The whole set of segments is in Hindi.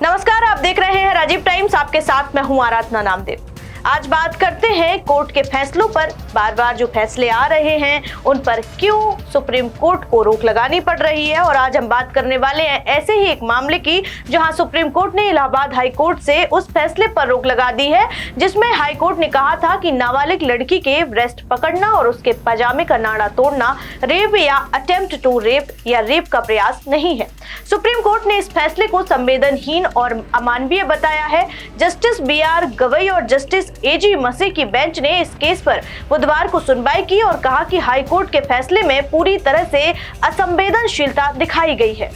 नमस्कार, आप देख रहे हैं राजीव टाइम्स। आपके साथ मैं हूं आराधना नामदेव। आज बात करते हैं कोर्ट के फैसलों पर। बार बार जो फैसले आ रहे हैं उन पर क्यों सुप्रीम कोर्ट को रोक लगानी पड़ रही है। और आज हम बात करने वाले हैं ऐसे ही एक मामले की जहां सुप्रीम कोर्ट ने इलाहाबाद हाई कोर्ट से उस फैसले पर रोक लगा दी है जिसमें हाई कोर्ट ने कहा था कि नाबालिग लड़की के ब्रेस्ट पकड़ना और उसके पजामे का नाड़ा तोड़ना रेप या अटेम्प्ट टू रेप या रेप का प्रयास नहीं है। सुप्रीम कोर्ट ने इस फैसले को संवेदनहीन और अमानवीय बताया है। जस्टिस BR गवई और जस्टिस AG मसी की बेंच ने इस केस पर बुधवार को सुनवाई की और कहा कि हाई कोर्ट के फैसले में पूरी तरह से असंवेदनशीलता दिखाई गई है।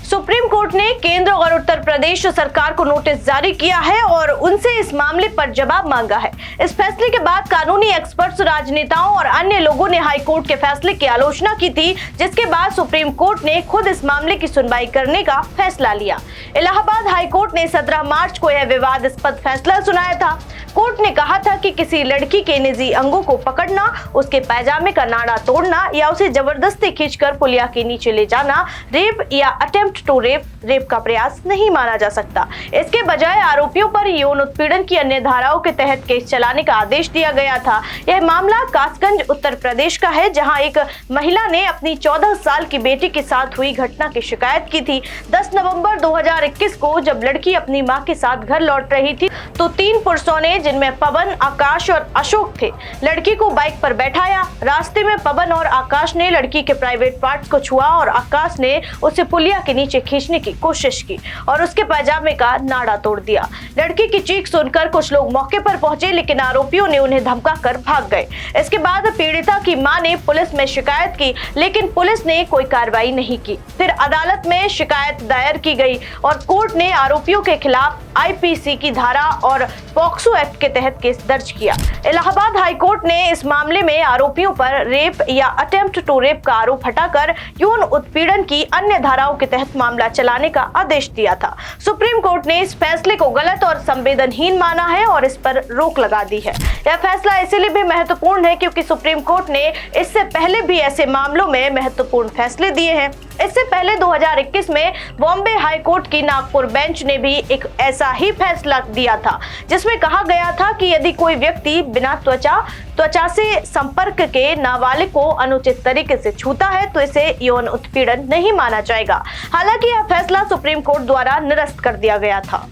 सुप्रीम कोर्ट ने केंद्र और उत्तर प्रदेश सरकार को नोटिस जारी किया है और उनसे इस मामले पर जवाब मांगा है। इस फैसले के बाद कानूनी एक्सपर्ट्स, राजनेताओं और अन्य लोगों ने हाई कोर्ट के फैसले की आलोचना की थी, जिसके बाद सुप्रीम कोर्ट ने खुद इस मामले की सुनवाई करने का फैसला लिया। इलाहाबाद हाई कोर्ट ने 17 मार्च को यह विवादास्पद फैसला सुनाया था। कोर्ट ने कहा था कि किसी लड़की के निजी अंगों को पकड़ना, उसके पैजामे का नाड़ा तोड़ना या उसे जबरदस्ती खींचकर पुलिया के नीचे ले जाना रेप या अटेम्प्ट टू रेप का प्रयास नहीं माना जा सकता। इसके बजाय आरोपियों पर यौन उत्पीड़न की अन्य धाराओं के तहत केस चलाने का आदेश दिया गया था। यह मामला कासगंज उत्तर प्रदेश का है, जहां एक महिला ने अपनी 14 साल की बेटी के साथ हुई घटना की शिकायत की थी। 10 नवंबर 2021 को जब लड़की अपनी मां के साथ घर लौट रही थी तो 3 पुरुषों ने, जिनमें पवन, आकाश और अशोक थे, लड़की को बाइक पर बैठाया। रास्ते में पवन और आकाश ने लड़की के प्राइवेट पार्ट्स को छुआ और आकाश ने उसे पुलिया के नीचे खींचने की कोशिश की और उसके पैजामे का नाड़ा तोड़ दिया। लड़की की चीख सुनकर कुछ लोग मौके पर पहुंचे, लेकिन आरोपियों ने उन्हें धमकाकर भाग गए। इसके बाद पीड़िता की मां ने पुलिस में शिकायत की, लेकिन पुलिस ने कोई कार्रवाई नहीं की। फिर अदालत में शिकायत दायर की गई और कोर्ट ने आरोपियों के खिलाफ IPC की धारा और पॉक्सो एक्ट के तहत केस दर्ज किया। इलाहाबाद हाई कोर्ट ने इस मामले में आरोपियों पर रेप या अटेम्प्ट टू रेप का आरोप हटाकर यौन उत्पीड़न की अन्य धाराओं के तहत मामला चलाने का आदेश दिया था। सुप्रीम कोर्ट ने इस फैसले को गलत और संवेदनहीन माना है और इस पर रोक लगा दी है। यह फैसला इसलिए भी महत्वपूर्ण है क्योंकि सुप्रीम कोर्ट ने इससे पहले भी ऐसे मामलों में महत्वपूर्ण फैसले दिए हैं। इससे पहले 2021 में बॉम्बे हाई कोर्ट की नागपुर बेंच ने भी एक ऐसा ही फैसला दिया था, जिसमें कहा गया था कि यदि कोई व्यक्ति बिना त्वचा से संपर्क के नाबालिग को अनुचित तरीके से छूता है तो इसे यौन उत्पीड़न नहीं माना जाएगा। हालांकि यह फैसला सुप्रीम कोर्ट द्वारा निरस्त कर दिया गया था।